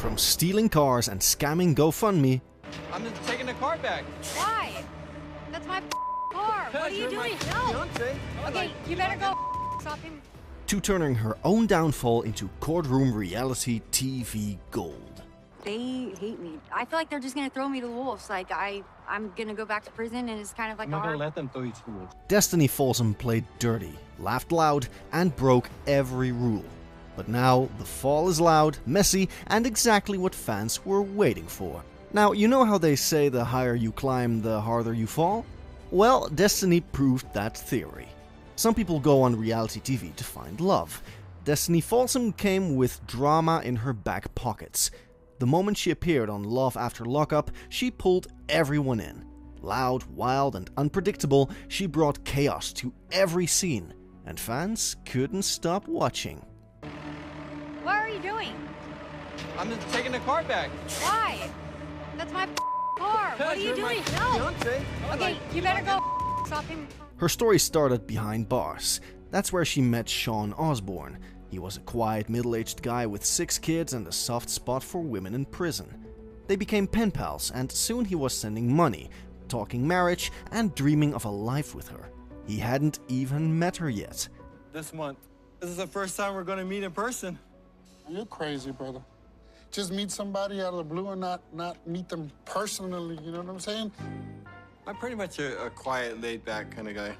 From stealing cars and scamming GoFundMe, I'm just taking the car back. Why? That's my car. What are you doing? No. Okay, you better go stop him. to turning her own downfall into courtroom reality TV gold. They hate me. I feel like they're just gonna throw me to the wolves. Like I'm gonna go back to prison, and it's kind of like I'm not gonna let them throw you to the wolves. Destiny Folsom played dirty, laughed loud, and broke every rule. But now, the fall is loud, messy, and exactly what fans were waiting for. Now, you know how they say the higher you climb, the harder you fall? Well, Destiny proved that theory. Some people go on reality TV to find love. Destiny Folsom came with drama in her back pockets. The moment she appeared on Love After Lockup, she pulled everyone in. Loud, wild, and unpredictable, she brought chaos to every scene, and fans couldn't stop watching. What are you doing? I'm just taking the car back. Why? That's my car. What are you doing? No. Okay, you better go stop him. Her story started behind bars. That's where she met Sean Osborne. He was a quiet, middle-aged guy with 6 kids and a soft spot for women in prison. They became pen pals, and soon he was sending money, talking marriage, and dreaming of a life with her. He hadn't even met her yet. This month. This is the first time we're gonna meet in person. You're crazy, brother. Just meet somebody out of the blue and not meet them personally, you know what I'm saying? I'm pretty much a quiet, laid-back kind of guy.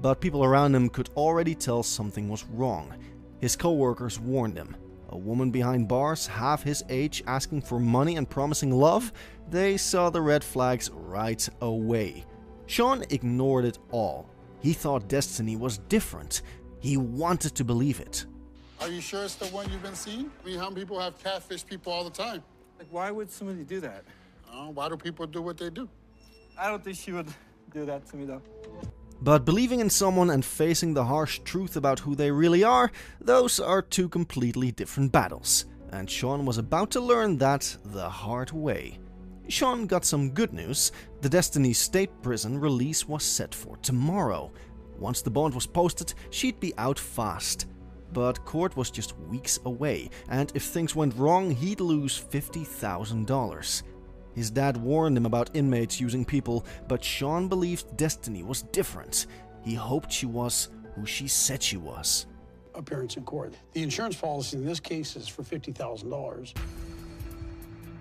But people around him could already tell something was wrong. His co-workers warned him. A woman behind bars, half his age, asking for money and promising love? They saw the red flags right away. Sean ignored it all. He thought Destiny was different. He wanted to believe it. Are you sure it's the one you've been seeing? I mean, how many people have catfish people all the time? Like, why would somebody do that? Why do people do what they do? I don't think she would do that to me, though. But believing in someone and facing the harsh truth about who they really are, those are two completely different battles. And Sean was about to learn that the hard way. Sean got some good news. The Destiny State Prison release was set for tomorrow. Once the bond was posted, she'd be out fast. But court was just weeks away, and if things went wrong, he'd lose $50,000. His dad warned him about inmates using people, but Sean believed Destiny was different. He hoped she was who she said she was. Appearance in court. The insurance policy in this case is for $50,000.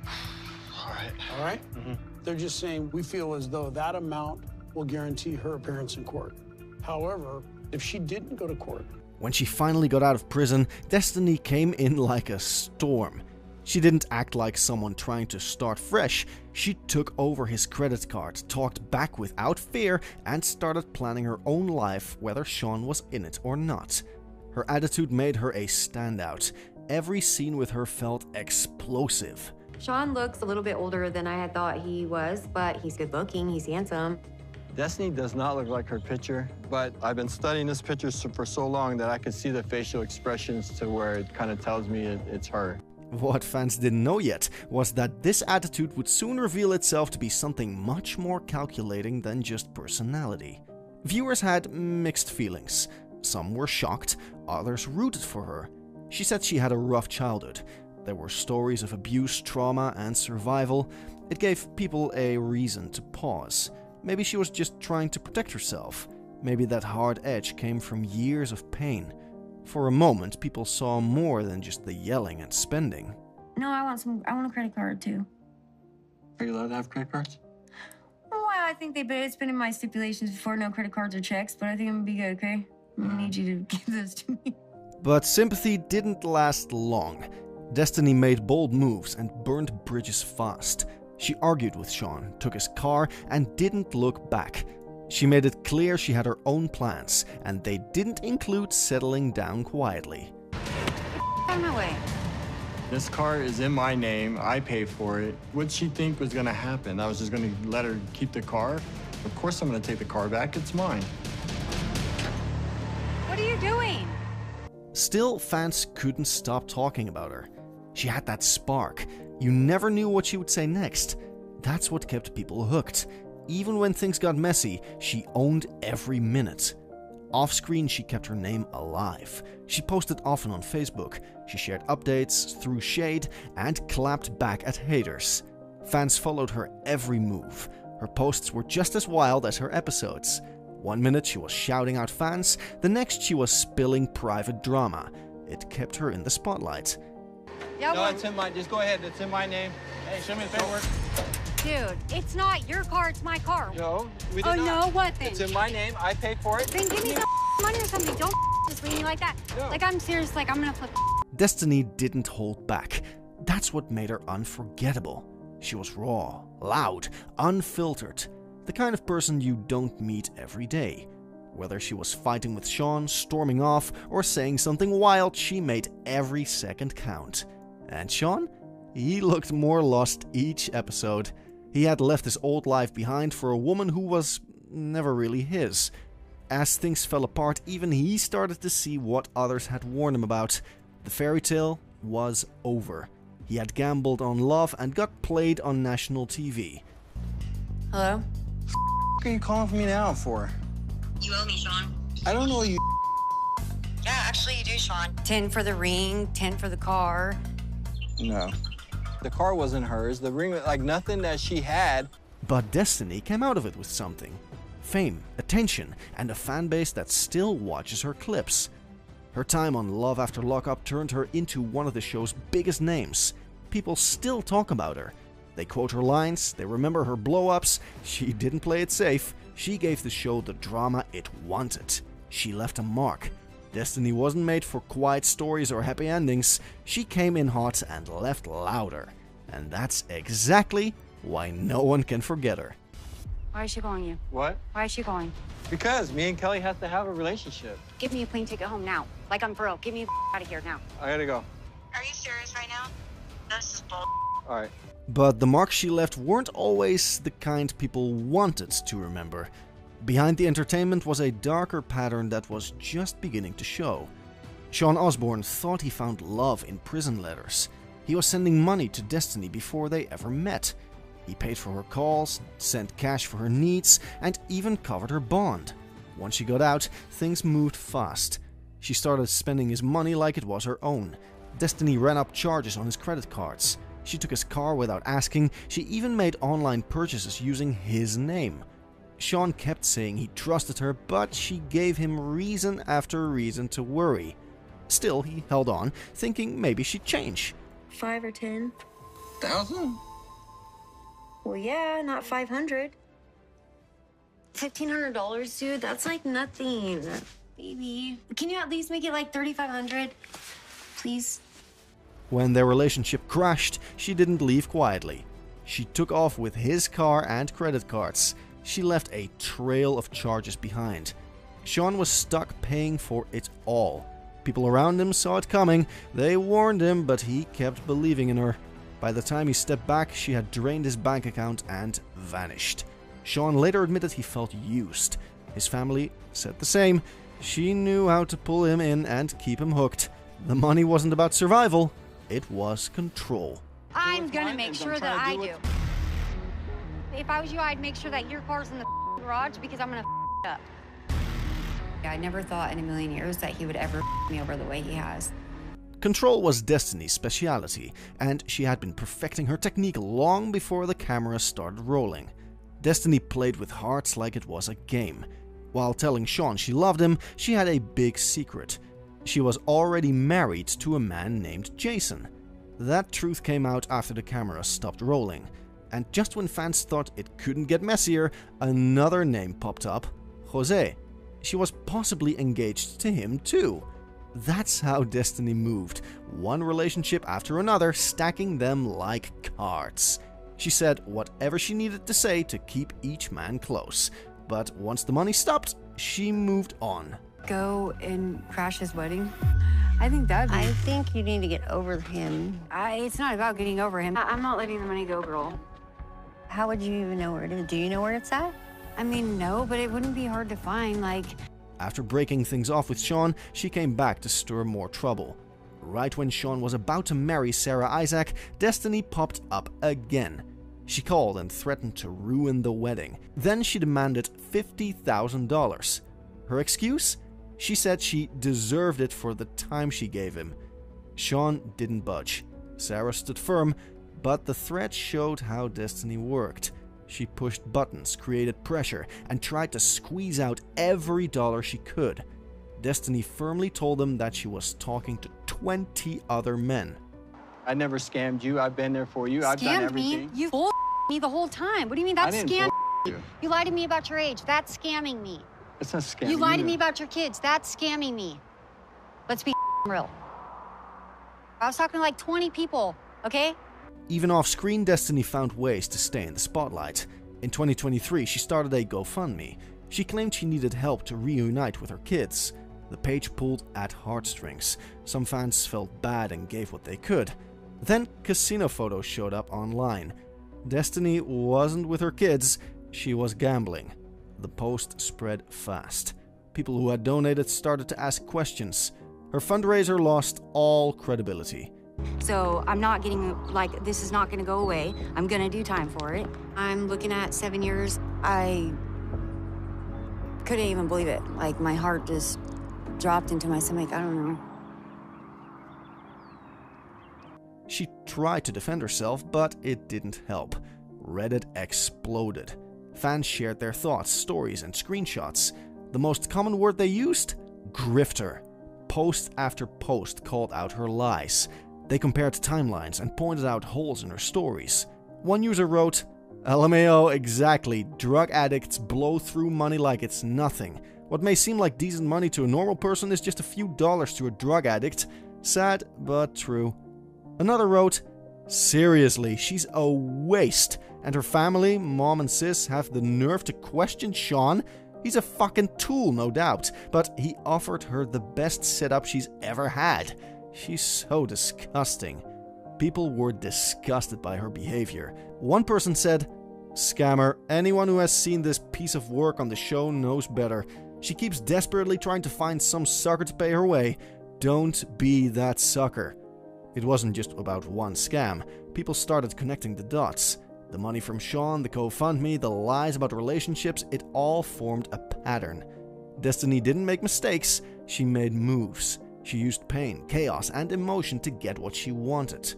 All right? Mm-hmm. They're just saying we feel as though that amount will guarantee her appearance in court. However, if she didn't go to court... When she finally got out of prison, Destiny came in like a storm. She didn't act like someone trying to start fresh. She took over his credit card, talked back without fear, and started planning her own life, whether Sean was in it or not. Her attitude made her a standout. Every scene with her felt explosive. Sean looks a little bit older than I had thought he was, but he's good looking, he's handsome. Destiny does not look like her picture, but I've been studying this picture for so long that I could see the facial expressions to where it kind of tells me it's her. What fans didn't know yet was that this attitude would soon reveal itself to be something much more calculating than just personality. Viewers had mixed feelings. Some were shocked, others rooted for her. She said she had a rough childhood. There were stories of abuse, trauma, and survival. It gave people a reason to pause. Maybe she was just trying to protect herself. Maybe that hard edge came from years of pain. For a moment, people saw more than just the yelling and spending. No, I want a credit card too. Are you allowed to have credit cards? Well, I think it's been in my stipulations before, no credit cards or checks, but I think I'm gonna be good, okay? I need you to give those to me. But sympathy didn't last long. Destiny made bold moves and burned bridges fast. She argued with Sean, took his car, and didn't look back. She made it clear she had her own plans, and they didn't include settling down quietly. Out of my way. This car is in my name. I pay for it. What'd she think was gonna happen? I was just gonna let her keep the car? Of course I'm gonna take the car back. It's mine. What are you doing? Still, fans couldn't stop talking about her. She had that spark. You never knew what she would say next. That's what kept people hooked. Even when things got messy, she owned every minute. Off-screen, she kept her name alive. She posted often on Facebook. She shared updates, threw shade, and clapped back at haters. Fans followed her every move. Her posts were just as wild as her episodes. One minute she was shouting out fans, the next she was spilling private drama. It kept her in the spotlight. Yeah, no, it's in my, just go ahead, it's in my name. Hey, show me the paperwork. Dude, it's not your car, it's my car. No, we did Oh, not. no, what then? It's in my name, I paid for it. Then give me some money or something. Don't just leave me like that. No. Like, I'm serious, like, I'm gonna flip. Destiny didn't hold back. That's what made her unforgettable. She was raw, loud, unfiltered. The kind of person you don't meet every day. Whether she was fighting with Sean, storming off, or saying something wild, she made every second count. And Sean? He looked more lost each episode. He had left his old life behind for a woman who was never really his. As things fell apart, even he started to see what others had warned him about. The fairy tale was over. He had gambled on love and got played on national TV. Hello? What are you calling for me now for? You owe me, Sean. I don't know you. Yeah, actually you do, Sean. 10 for the ring, 10 for the car. No. The car wasn't hers. The ring, like nothing that she had. But Destiny came out of it with something. Fame, attention, and a fan base that still watches her clips. Her time on Love After Lockup turned her into one of the show's biggest names. People still talk about her. They quote her lines, they remember her blow-ups. She didn't play it safe. She gave the show the drama it wanted. She left a mark. Destiny wasn't made for quiet stories or happy endings. She came in hot and left louder. And that's exactly why no one can forget her. Why is she calling you? What? Why is she calling? Because me and Kelly have to have a relationship. Give me a plane ticket home now. Like, I'm for real. Get me out of here now. I gotta go. Are you serious right now? This is bull. All right. But the marks she left weren't always the kind people wanted to remember. Behind the entertainment was a darker pattern that was just beginning to show. Sean Osborne thought he found love in prison letters. He was sending money to Destiny before they ever met. He paid for her calls, sent cash for her needs, and even covered her bond. Once she got out, things moved fast. She started spending his money like it was her own. Destiny ran up charges on his credit cards. She took his car without asking. She even made online purchases using his name. Sean kept saying he trusted her, but she gave him reason after reason to worry. Still, he held on, thinking maybe she'd change. 5 or 10. 1,000? Well, yeah, not 500. $1,500, dude? That's like nothing. Baby, can you at least make it like $3,500? Please? When their relationship crashed, she didn't leave quietly. She took off with his car and credit cards. She left a trail of charges behind. Sean was stuck paying for it all. People around him saw it coming. They warned him, but he kept believing in her. By the time he stepped back, she had drained his bank account and vanished. Sean later admitted he felt used. His family said the same. She knew how to pull him in and keep him hooked. The money wasn't about survival, it was control. I'm gonna make sure that I do. If I was you, I'd make sure that your car's in the garage because I'm gonna up. I never thought in a million years that he would ever me over the way he has. Control was Destiny's speciality, and she had been perfecting her technique long before the camera started rolling. Destiny played with hearts like it was a game. While telling Sean she loved him, she had a big secret. She was already married to a man named Jason. That truth came out after the camera stopped rolling. And just when fans thought it couldn't get messier, another name popped up, Jose. She was possibly engaged to him too. That's how Destiny moved, one relationship after another, stacking them like cards. She said whatever she needed to say to keep each man close. But once the money stopped, she moved on. Go and crash his wedding? I think that'd be... I think you need to get over him. It's not about getting over him. I'm not letting the money go, girl. How would you even know where it is? Do you know where it's at? I mean, no, but it wouldn't be hard to find, like... After breaking things off with Sean, she came back to stir more trouble. Right when Sean was about to marry Sarah Isaac, Destiny popped up again. She called and threatened to ruin the wedding. Then she demanded $50,000. Her excuse? She said she deserved it for the time she gave him. Sean didn't budge. Sarah stood firm, but the threat showed how Destiny worked. She pushed buttons, created pressure, and tried to squeeze out every dollar she could. Destiny firmly told them that she was talking to 20 other men. I never scammed you. I've been there for you. I've done everything. You bull me the whole time. What do you mean that's scamming? You. You lied to me about your age. That's scamming me. It's not scamming. You lied to me about your kids. That's scamming me. Let's be real. I was talking to like 20 people, okay? Even off-screen, Destiny found ways to stay in the spotlight. In 2023, she started a GoFundMe. She claimed she needed help to reunite with her kids. The page pulled at heartstrings. Some fans felt bad and gave what they could. Then casino photos showed up online. Destiny wasn't with her kids, she was gambling. The post spread fast. People who had donated started to ask questions. Her fundraiser lost all credibility. So I'm not getting, like, this is not gonna go away. I'm gonna do time for it. I'm looking at 7 years. I couldn't even believe it. Like, my heart just dropped into my stomach. I don't know. She tried to defend herself, but it didn't help. Reddit exploded. Fans shared their thoughts, stories, and screenshots. The most common word they used? Grifter. Post after post called out her lies. They compared timelines and pointed out holes in her stories. One user wrote, LMAO, exactly. Drug addicts blow through money like it's nothing. What may seem like decent money to a normal person is just a few dollars to a drug addict. Sad, but true. Another wrote, seriously, she's a waste. And her family, mom and sis, have the nerve to question Sean? He's a fucking tool, no doubt. But he offered her the best setup she's ever had. She's so disgusting. People were disgusted by her behavior. One person said, scammer, anyone who has seen this piece of work on the show knows better. She keeps desperately trying to find some sucker to pay her way. Don't be that sucker. It wasn't just about one scam. People started connecting the dots. The money from Sean, the GoFundMe, the lies about relationships, it all formed a pattern. Destiny didn't make mistakes, she made moves. She used pain, chaos, and emotion to get what she wanted.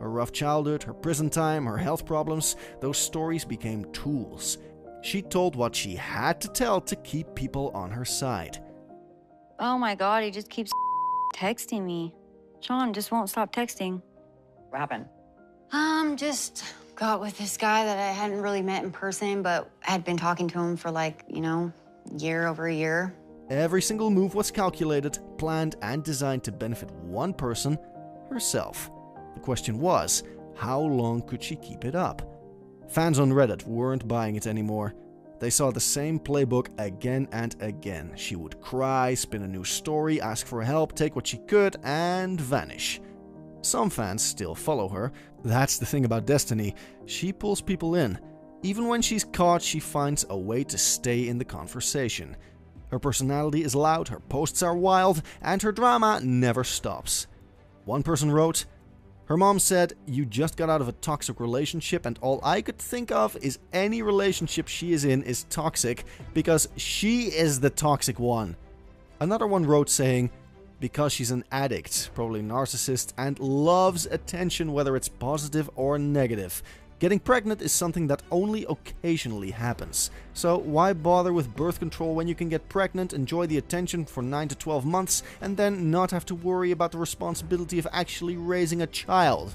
Her rough childhood, her prison time, her health problems, those stories became tools. She told what she had to tell to keep people on her side. Oh my God, he just keeps texting me. Sean just won't stop texting. What happened? Just got with this guy that I hadn't really met in person, but had been talking to him for like, over a year. Every single move was calculated, planned, and designed to benefit one person, herself. The question was, how long could she keep it up? Fans on Reddit weren't buying it anymore. They saw the same playbook again and again. She would cry, spin a new story, ask for help, take what she could, and vanish. Some fans still follow her. That's the thing about Destiny. She pulls people in. Even when she's caught, she finds a way to stay in the conversation. Her personality is loud, her posts are wild, and her drama never stops. One person wrote, her mom said, you just got out of a toxic relationship and all I could think of is any relationship she is in is toxic because she is the toxic one. Another one wrote saying, because she's an addict, probably narcissist, and loves attention whether it's positive or negative. Getting pregnant is something that only occasionally happens. So why bother with birth control when you can get pregnant, enjoy the attention for 9 to 12 months, and then not have to worry about the responsibility of actually raising a child?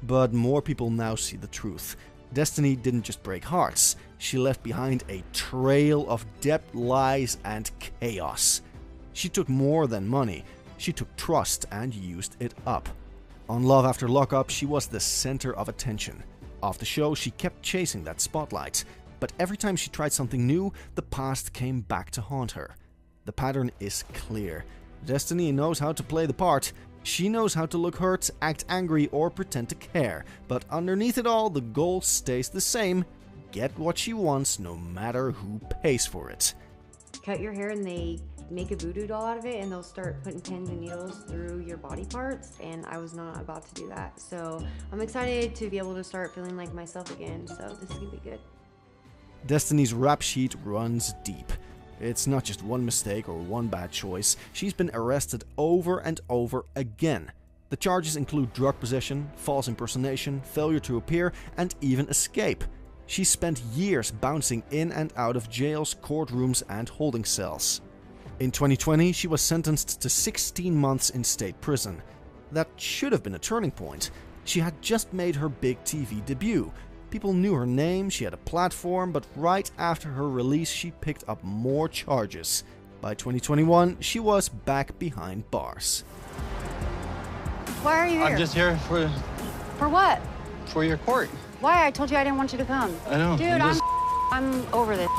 But more people now see the truth. Destiny didn't just break hearts. She left behind a trail of debt, lies, and chaos. She took more than money. She took trust and used it up. On Love After Lockup, she was the center of attention. Off the show, she kept chasing that spotlight, but every time she tried something new, the past came back to haunt her. The pattern is clear. Destiny knows how to play the part. She knows how to look hurt, act angry, or pretend to care, but underneath it all, the goal stays the same: get what she wants no matter who pays for it. Cut your hair and they make a voodoo doll out of it and they'll start putting pins and needles through your body parts, and I was not about to do that. So I'm excited to be able to start feeling like myself again, so this is gonna be good. Destiny's rap sheet runs deep. It's not just one mistake or one bad choice. She's been arrested over and over again. The charges include drug possession, false impersonation, failure to appear, and even escape. She spent years bouncing in and out of jails, courtrooms, and holding cells. In 2020, she was sentenced to 16 months in state prison. That should have been a turning point. She had just made her big TV debut. People knew her name, she had a platform, but right after her release, she picked up more charges. By 2021, she was back behind bars. Why are you here? I'm just here for what? For your court. Why? I told you I didn't want you to come. I know. Dude, I'm over this.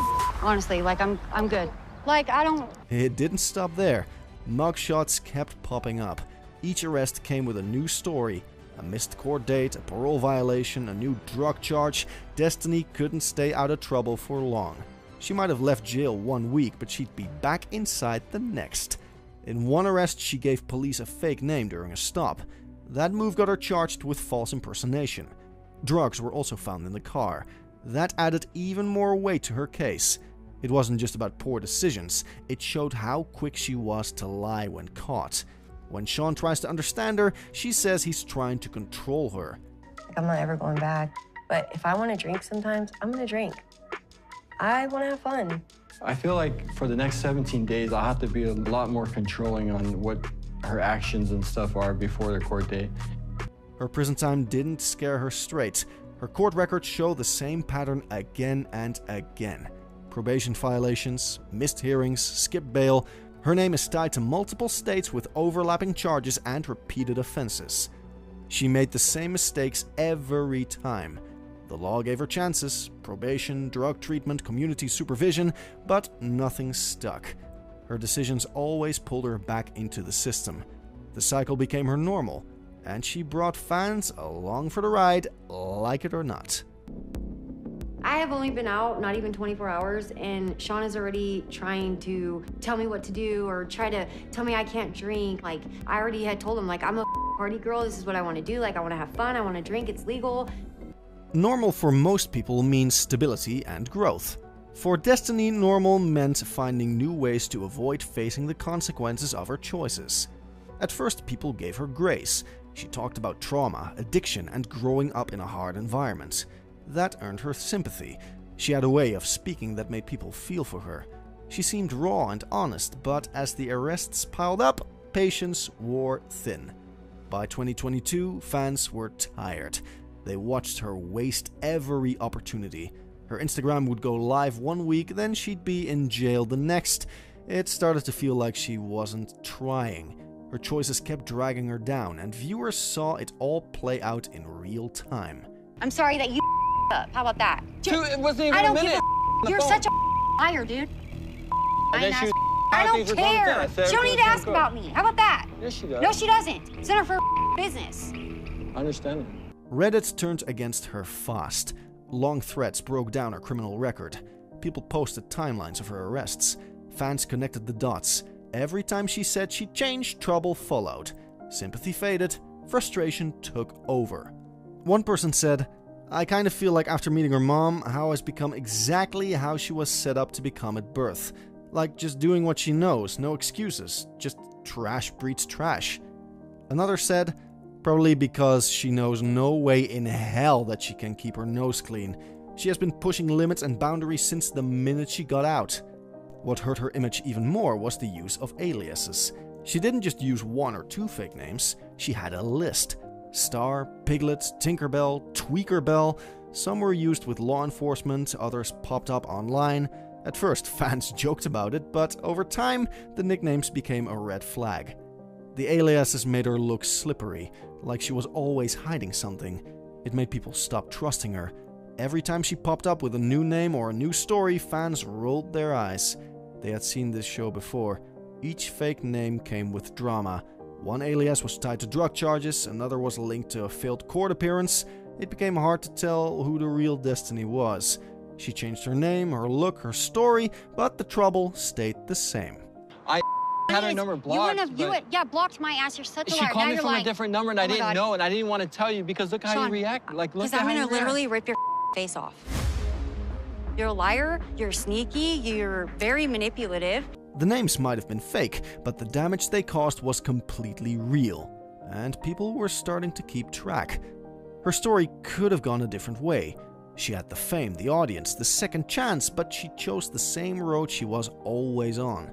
Honestly, like I'm good. Like I don't. It didn't stop there. Mugshots kept popping up. Each arrest came with a new story. A missed court date, a parole violation, a new drug charge. Destiny couldn't stay out of trouble for long. She might have left jail 1 week, but she'd be back inside the next. In one arrest, she gave police a fake name during a stop. That move got her charged with false impersonation. Drugs were also found in the car. That added even more weight to her case. It wasn't just about poor decisions, it showed how quick she was to lie when caught. When Sean tries to understand her, she says he's trying to control her. Like, I'm not ever going back, but if I want to drink sometimes, I'm going to drink. I want to have fun. I feel like for the next 17 days, I'll have to be a lot more controlling on what her actions and stuff are before the court date. Her prison time didn't scare her straight. Her court records show the same pattern again and again. Probation violations, missed hearings, skipped bail. Her name is tied to multiple states with overlapping charges and repeated offenses. She made the same mistakes every time. The law gave her chances, probation, drug treatment, community supervision, but nothing stuck. Her decisions always pulled her back into the system. The cycle became her normal, and she brought fans along for the ride, like it or not. I have only been out not even 24 hours, and Sean is already trying to tell me what to do or try to tell me I can't drink. Like, I already had told him, like, I'm a party girl, this is what I want to do, like, I want to have fun, I want to drink, it's legal. Normal for most people means stability and growth. For Destiny, normal meant finding new ways to avoid facing the consequences of her choices. At first, people gave her grace. She talked about trauma, addiction, and growing up in a hard environment. That earned her sympathy. She had a way of speaking that made people feel for her. She seemed raw and honest, but as the arrests piled up, patience wore thin. By 2022, fans were tired. They watched her waste every opportunity. Her Instagram would go live 1 week, then she'd be in jail the next. It started to feel like she wasn't trying. Her choices kept dragging her down, and viewers saw it all play out in real time. I'm sorry that you up. How about that? Dude, it wasn't even I don't a minute. give a You're such a liar, dude. I don't care. She don't need to ask about me. How about that? Yes, she does. No, she doesn't. It's none of her business. I understand. Reddit turned against her fast. Long threads broke down her criminal record. People posted timelines of her arrests. Fans connected the dots. Every time she said she'd change, trouble followed. Sympathy faded. Frustration took over. One person said, I kind of feel like after meeting her mom, How has become exactly how she was set up to become at birth. Like just doing what she knows, no excuses, just trash breeds trash. Another said, probably because she knows no way in hell that she can keep her nose clean. She has been pushing limits and boundaries since the minute she got out. What hurt her image even more was the use of aliases. She didn't just use 1 or 2 fake names, she had a list. Star, Piglet, Tinkerbell, Tweakerbell. Some were used with law enforcement, others popped up online. At first, fans joked about it, but over time, the nicknames became a red flag. The aliases made her look slippery, like she was always hiding something. It made people stop trusting her. Every time she popped up with a new name or a new story, fans rolled their eyes. They had seen this show before. Each fake name came with drama. One alias was tied to drug charges, another was linked to a failed court appearance. It became hard to tell who the real Destiny was. She changed her name, her look, her story, but the trouble stayed the same. I had her number blocked. Yeah, blocked my ass. You're such a liar. She called me from a different number, and I didn't know, and I didn't want to tell you because look how you react. Like, look Because at I'm how gonna you literally react. rip your face off. You're a liar, you're sneaky, you're very manipulative. The names might have been fake, but the damage they caused was completely real, and people were starting to keep track. Her story could have gone a different way. She had the fame, the audience, the second chance, but she chose the same road she was always on.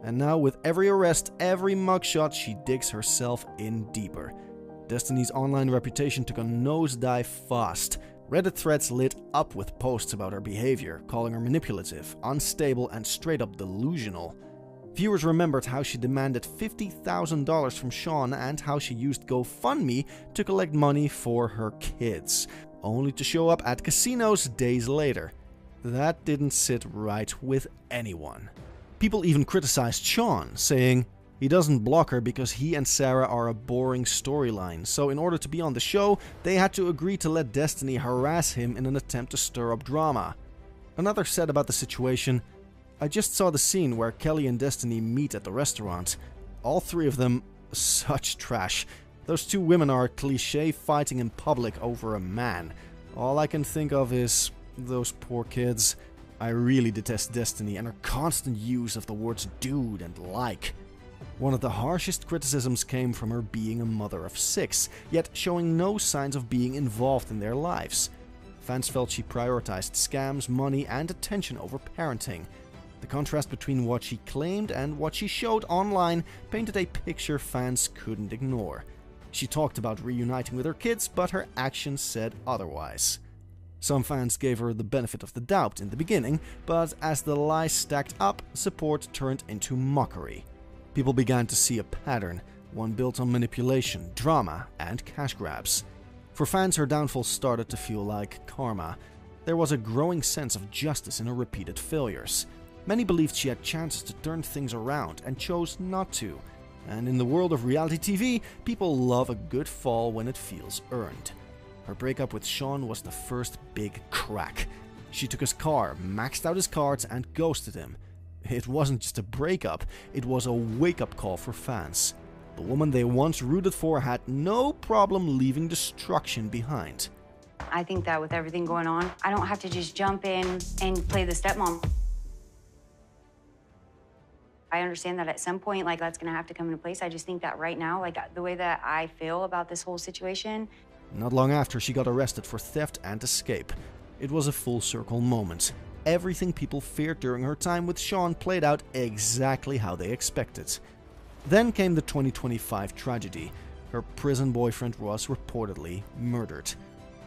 And now, with every arrest, every mugshot, she digs herself in deeper. Destinie's online reputation took a nosedive fast. Reddit threads lit up with posts about her behavior, calling her manipulative, unstable, and straight up delusional. Viewers remembered how she demanded $50,000 from Sean and how she used GoFundMe to collect money for her kids, only to show up at casinos days later. That didn't sit right with anyone. People even criticized Sean, saying he doesn't block her because he and Sarah are a boring storyline, so in order to be on the show, they had to agree to let Destinie harass him in an attempt to stir up drama. Another said about the situation, "I just saw the scene where Kelly and Destinie meet at the restaurant. All three of them, such trash. Those two women are cliché fighting in public over a man. All I can think of is those poor kids. I really detest Destinie and her constant use of the words dude and like." One of the harshest criticisms came from her being a mother of 6, yet showing no signs of being involved in their lives. Fans felt she prioritized scams, money, and attention over parenting. The contrast between what she claimed and what she showed online painted a picture fans couldn't ignore. She talked about reuniting with her kids, but her actions said otherwise. Some fans gave her the benefit of the doubt in the beginning, but as the lies stacked up, support turned into mockery. People began to see a pattern, one built on manipulation, drama, and cash grabs. For fans, her downfall started to feel like karma. There was a growing sense of justice in her repeated failures. Many believed she had chances to turn things around and chose not to. And in the world of reality TV, people love a good fall when it feels earned. Her breakup with Sean was the first big crack. She took his car, maxed out his cards, and ghosted him. It wasn't just a breakup, it was a wake-up call for fans. The woman they once rooted for had no problem leaving destruction behind. I think that with everything going on, I don't have to just jump in and play the stepmom. I understand that at some point, like, that's gonna have to come into place. I just think that right now, like, the way that I feel about this whole situation. Not long after, she got arrested for theft and escape. It was a full circle moment. Everything people feared during her time with Sean played out exactly how they expected. Then came the 2025 tragedy. Her prison boyfriend was reportedly murdered.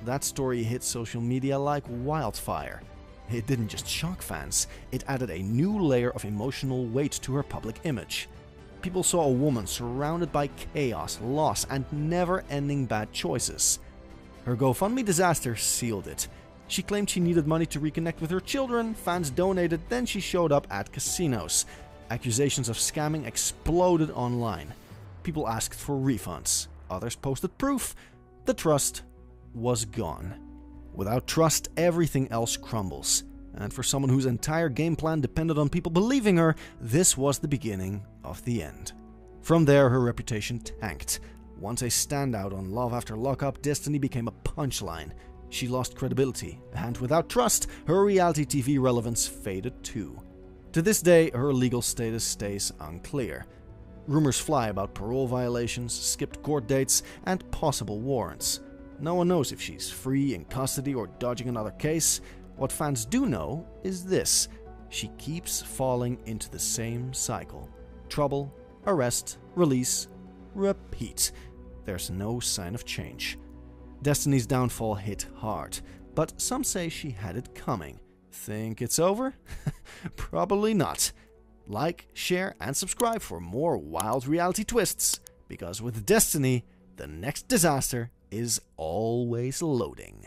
That story hit social media like wildfire. It didn't just shock fans, it added a new layer of emotional weight to her public image. People saw a woman surrounded by chaos, loss, and never-ending bad choices. Her GoFundMe disaster sealed it. She claimed she needed money to reconnect with her children, fans donated, then she showed up at casinos. Accusations of scamming exploded online. People asked for refunds. Others posted proof. The trust was gone. Without trust, everything else crumbles. And for someone whose entire game plan depended on people believing her, this was the beginning of the end. From there, her reputation tanked. Once a standout on Love After Lockup, Destinie became a punchline. She lost credibility, and without trust, her reality TV relevance faded too. To this day, her legal status stays unclear. Rumors fly about parole violations, skipped court dates, and possible warrants. No one knows if she's free, in custody, or dodging another case. What fans do know is this: she keeps falling into the same cycle. Trouble, arrest, release, repeat. There's no sign of change. Destinie's downfall hit hard, but some say she had it coming. Think it's over? Probably not. Like, share, and subscribe for more wild reality twists, because with Destinie, the next disaster is always loading.